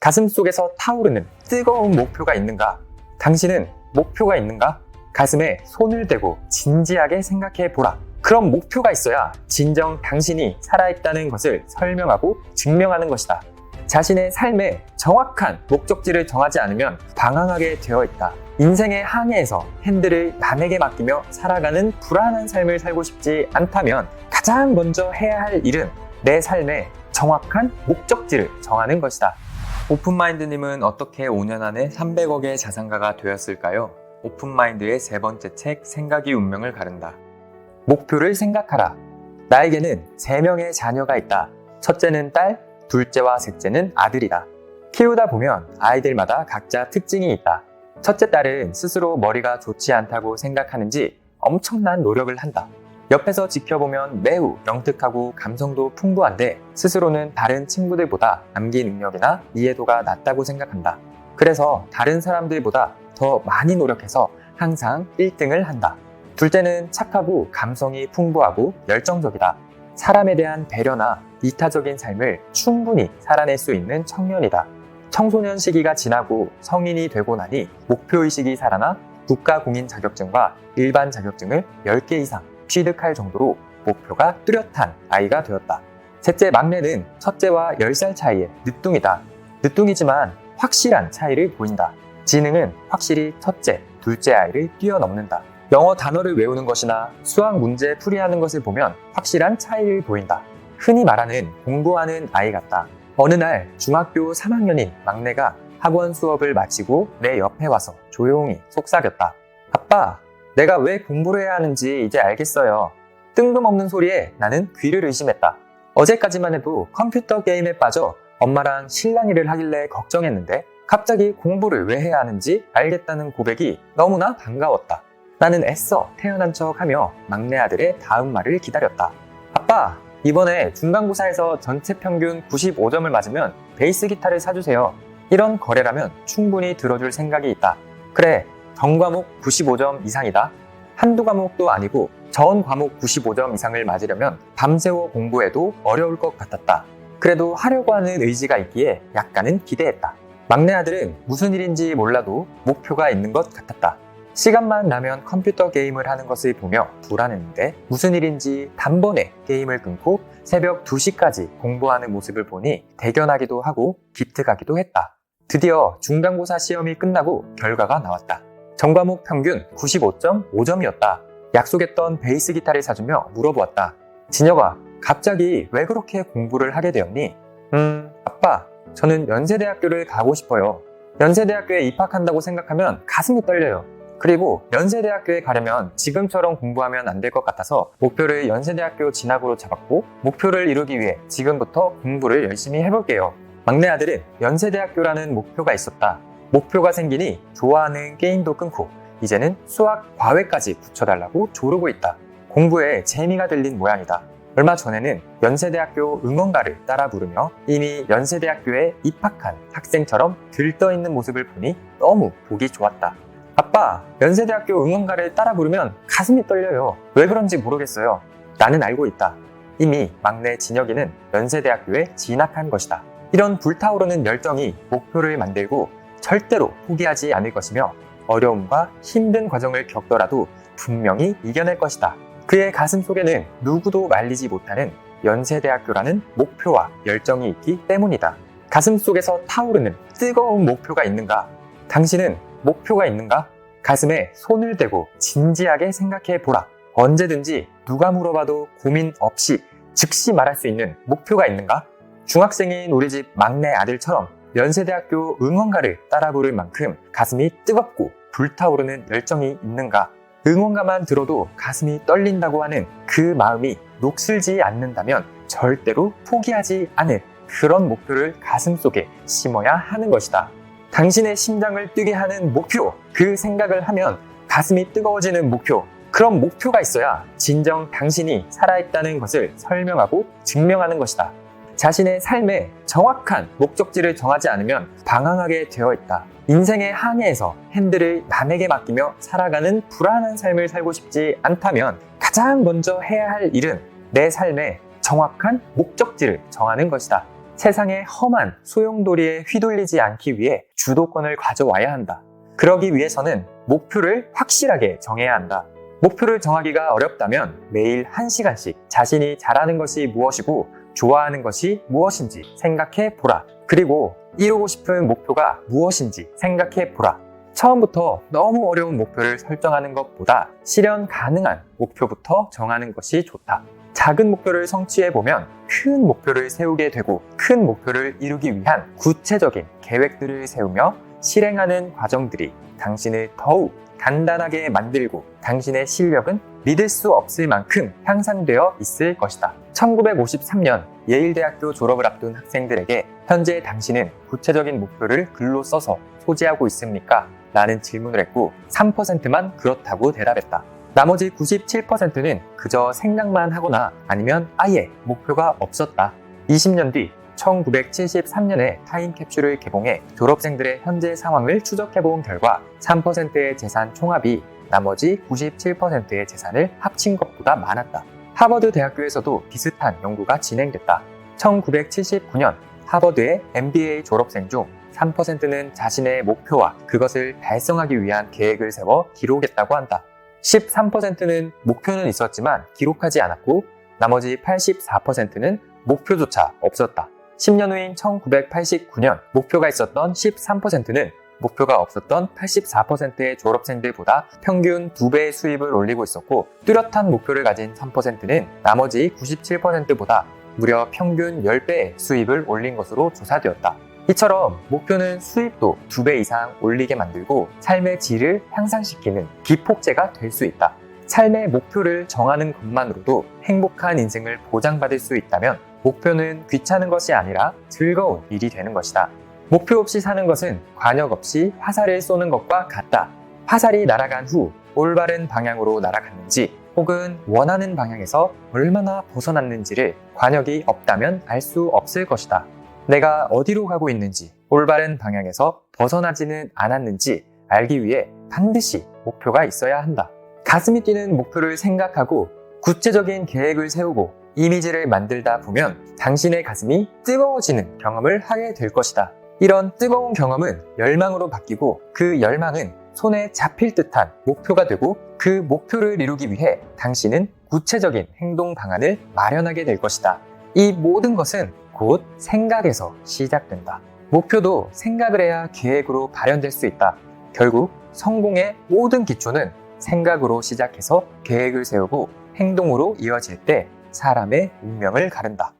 가슴속에서 타오르는 뜨거운 목표가 있는가? 당신은 목표가 있는가? 가슴에 손을 대고 진지하게 생각해 보라. 그런 목표가 있어야 진정 당신이 살아있다는 것을 설명하고 증명하는 것이다. 자신의 삶에 정확한 목적지를 정하지 않으면 방황하게 되어 있다. 인생의 항해에서 핸들을 남에게 맡기며 살아가는 불안한 삶을 살고 싶지 않다면 가장 먼저 해야 할 일은 내 삶의 정확한 목적지를 정하는 것이다. 오픈마인드님은 어떻게 5년 안에 300억의 자산가가 되었을까요? 오픈마인드의 세 번째 책, 생각이 운명을 가른다. 목표를 생각하라. 나에게는 3명의 자녀가 있다. 첫째는 딸, 둘째와 셋째는 아들이다. 키우다 보면 아이들마다 각자 특징이 있다. 첫째 딸은 스스로 머리가 좋지 않다고 생각하는지 엄청난 노력을 한다. 옆에서 지켜보면 매우 영특하고 감성도 풍부한데 스스로는 다른 친구들보다 암기 능력이나 이해도가 낮다고 생각한다. 그래서 다른 사람들보다 더 많이 노력해서 항상 1등을 한다. 둘째는 착하고 감성이 풍부하고 열정적이다. 사람에 대한 배려나 이타적인 삶을 충분히 살아낼 수 있는 청년이다. 청소년 시기가 지나고 성인이 되고 나니 목표의식이 살아나 국가공인 자격증과 일반 자격증을 10개 이상 취득할 정도로 목표가 뚜렷한 아이가 되었다. 셋째 막내는 첫째와 10살 차이의 늦둥이다. 늦둥이지만 확실한 차이를 보인다. 지능은 확실히 첫째, 둘째 아이를 뛰어넘는다. 영어 단어를 외우는 것이나 수학 문제 풀이하는 것을 보면 확실한 차이를 보인다. 흔히 말하는 공부하는 아이 같다. 어느 날 중학교 3학년인 막내가 학원 수업을 마치고 내 옆에 와서 조용히 속삭였다. 아빠, 내가 왜 공부를 해야 하는지 이제 알겠어요. 뜬금없는 소리에 나는 귀를 의심했다. 어제까지만 해도 컴퓨터 게임에 빠져 엄마랑 실랑이를 하길래 걱정했는데 갑자기 공부를 왜 해야 하는지 알겠다는 고백이 너무나 반가웠다. 나는 애써 태어난 척하며 막내 아들의 다음 말을 기다렸다. 아빠, 이번에 중간고사에서 전체 평균 95점을 맞으면 베이스 기타를 사주세요. 이런 거래라면 충분히 들어줄 생각이 있다. 그래, 전 과목 95점 이상이다. 한두 과목도 아니고 전 과목 95점 이상을 맞으려면 밤새워 공부해도 어려울 것 같았다. 그래도 하려고 하는 의지가 있기에 약간은 기대했다. 막내 아들은 무슨 일인지 몰라도 목표가 있는 것 같았다. 시간만 나면 컴퓨터 게임을 하는 것을 보며 불안했는데 무슨 일인지 단번에 게임을 끊고 새벽 2시까지 공부하는 모습을 보니 대견하기도 하고 기특하기도 했다. 드디어 중간고사 시험이 끝나고 결과가 나왔다. 전과목 평균 95.5점이었다. 약속했던 베이스 기타를 사주며 물어보았다. 진혁아, 갑자기 왜 그렇게 공부를 하게 되었니? 아빠, 저는 연세대학교를 가고 싶어요. 연세대학교에 입학한다고 생각하면 가슴이 떨려요. 그리고 연세대학교에 가려면 지금처럼 공부하면 안 될 것 같아서 목표를 연세대학교 진학으로 잡았고 목표를 이루기 위해 지금부터 공부를 열심히 해볼게요. 막내 아들은 연세대학교라는 목표가 있었다. 목표가 생기니 좋아하는 게임도 끊고 이제는 수학 과외까지 붙여달라고 조르고 있다. 공부에 재미가 들린 모양이다. 얼마 전에는 연세대학교 응원가를 따라 부르며 이미 연세대학교에 입학한 학생처럼 들떠있는 모습을 보니 너무 보기 좋았다. 아빠, 연세대학교 응원가를 따라 부르면 가슴이 떨려요. 왜 그런지 모르겠어요. 나는 알고 있다. 이미 막내 진혁이는 연세대학교에 진학한 것이다. 이런 불타오르는 열정이 목표를 만들고 절대로 포기하지 않을 것이며 어려움과 힘든 과정을 겪더라도 분명히 이겨낼 것이다. 그의 가슴 속에는 누구도 말리지 못하는 연세대학교라는 목표와 열정이 있기 때문이다. 가슴 속에서 타오르는 뜨거운 목표가 있는가? 당신은 목표가 있는가? 가슴에 손을 대고 진지하게 생각해 보라. 언제든지 누가 물어봐도 고민 없이 즉시 말할 수 있는 목표가 있는가? 중학생인 우리 집 막내 아들처럼 연세대학교 응원가를 따라 부를 만큼 가슴이 뜨겁고 불타오르는 열정이 있는가? 응원가만 들어도 가슴이 떨린다고 하는 그 마음이 녹슬지 않는다면 절대로 포기하지 않을 그런 목표를 가슴속에 심어야 하는 것이다. 당신의 심장을 뛰게 하는 목표, 그 생각을 하면 가슴이 뜨거워지는 목표, 그런 목표가 있어야 진정 당신이 살아있다는 것을 설명하고 증명하는 것이다. 자신의 삶에 정확한 목적지를 정하지 않으면 방황하게 되어 있다. 인생의 항해에서 핸들을 남에게 맡기며 살아가는 불안한 삶을 살고 싶지 않다면 가장 먼저 해야 할 일은 내 삶의 정확한 목적지를 정하는 것이다. 세상의 험한 소용돌이에 휘둘리지 않기 위해 주도권을 가져와야 한다. 그러기 위해서는 목표를 확실하게 정해야 한다. 목표를 정하기가 어렵다면 매일 1시간씩 자신이 잘하는 것이 무엇이고 좋아하는 것이 무엇인지 생각해 보라. 그리고 이루고 싶은 목표가 무엇인지 생각해 보라. 처음부터 너무 어려운 목표를 설정하는 것보다 실현 가능한 목표부터 정하는 것이 좋다. 작은 목표를 성취해보면 큰 목표를 세우게 되고 큰 목표를 이루기 위한 구체적인 계획들을 세우며 실행하는 과정들이 당신을 더욱 단단하게 만들고 당신의 실력은 믿을 수 없을 만큼 향상되어 있을 것이다. 1953년 예일대학교 졸업을 앞둔 학생들에게 현재 당신은 구체적인 목표를 글로 써서 소지하고 있습니까? 라는 질문을 했고 3%만 그렇다고 대답했다. 나머지 97%는 그저 생각만 하거나 아니면 아예 목표가 없었다. 20년 뒤 1973년에 타임캡슐을 개봉해 졸업생들의 현재 상황을 추적해본 결과 3%의 재산 총합이 나머지 97%의 재산을 합친 것보다 많았다. 하버드 대학교에서도 비슷한 연구가 진행됐다. 1979년 하버드의 MBA 졸업생 중 3%는 자신의 목표와 그것을 달성하기 위한 계획을 세워 기록했다고 한다. 13%는 목표는 있었지만 기록하지 않았고 나머지 84%는 목표조차 없었다. 10년 후인 1989년 목표가 있었던 13%는 목표가 없었던 84%의 졸업생들보다 평균 2배의 수입을 올리고 있었고 뚜렷한 목표를 가진 3%는 나머지 97%보다 무려 평균 10배의 수입을 올린 것으로 조사되었다. 이처럼 목표는 수입도 2배 이상 올리게 만들고 삶의 질을 향상시키는 기폭제가 될 수 있다. 삶의 목표를 정하는 것만으로도 행복한 인생을 보장받을 수 있다면 목표는 귀찮은 것이 아니라 즐거운 일이 되는 것이다. 목표 없이 사는 것은 관역 없이 화살을 쏘는 것과 같다. 화살이 날아간 후 올바른 방향으로 날아갔는지 혹은 원하는 방향에서 얼마나 벗어났는지를 관역이 없다면 알 수 없을 것이다. 내가 어디로 가고 있는지 올바른 방향에서 벗어나지는 않았는지 알기 위해 반드시 목표가 있어야 한다. 가슴이 뛰는 목표를 생각하고 구체적인 계획을 세우고 이미지를 만들다 보면 당신의 가슴이 뜨거워지는 경험을 하게 될 것이다. 이런 뜨거운 경험은 열망으로 바뀌고 그 열망은 손에 잡힐 듯한 목표가 되고 그 목표를 이루기 위해 당신은 구체적인 행동 방안을 마련하게 될 것이다. 이 모든 것은 곧 생각에서 시작된다. 목표도 생각을 해야 계획으로 발현될 수 있다. 결국 성공의 모든 기초는 생각으로 시작해서 계획을 세우고 행동으로 이어질 때 사람의 운명을 가른다.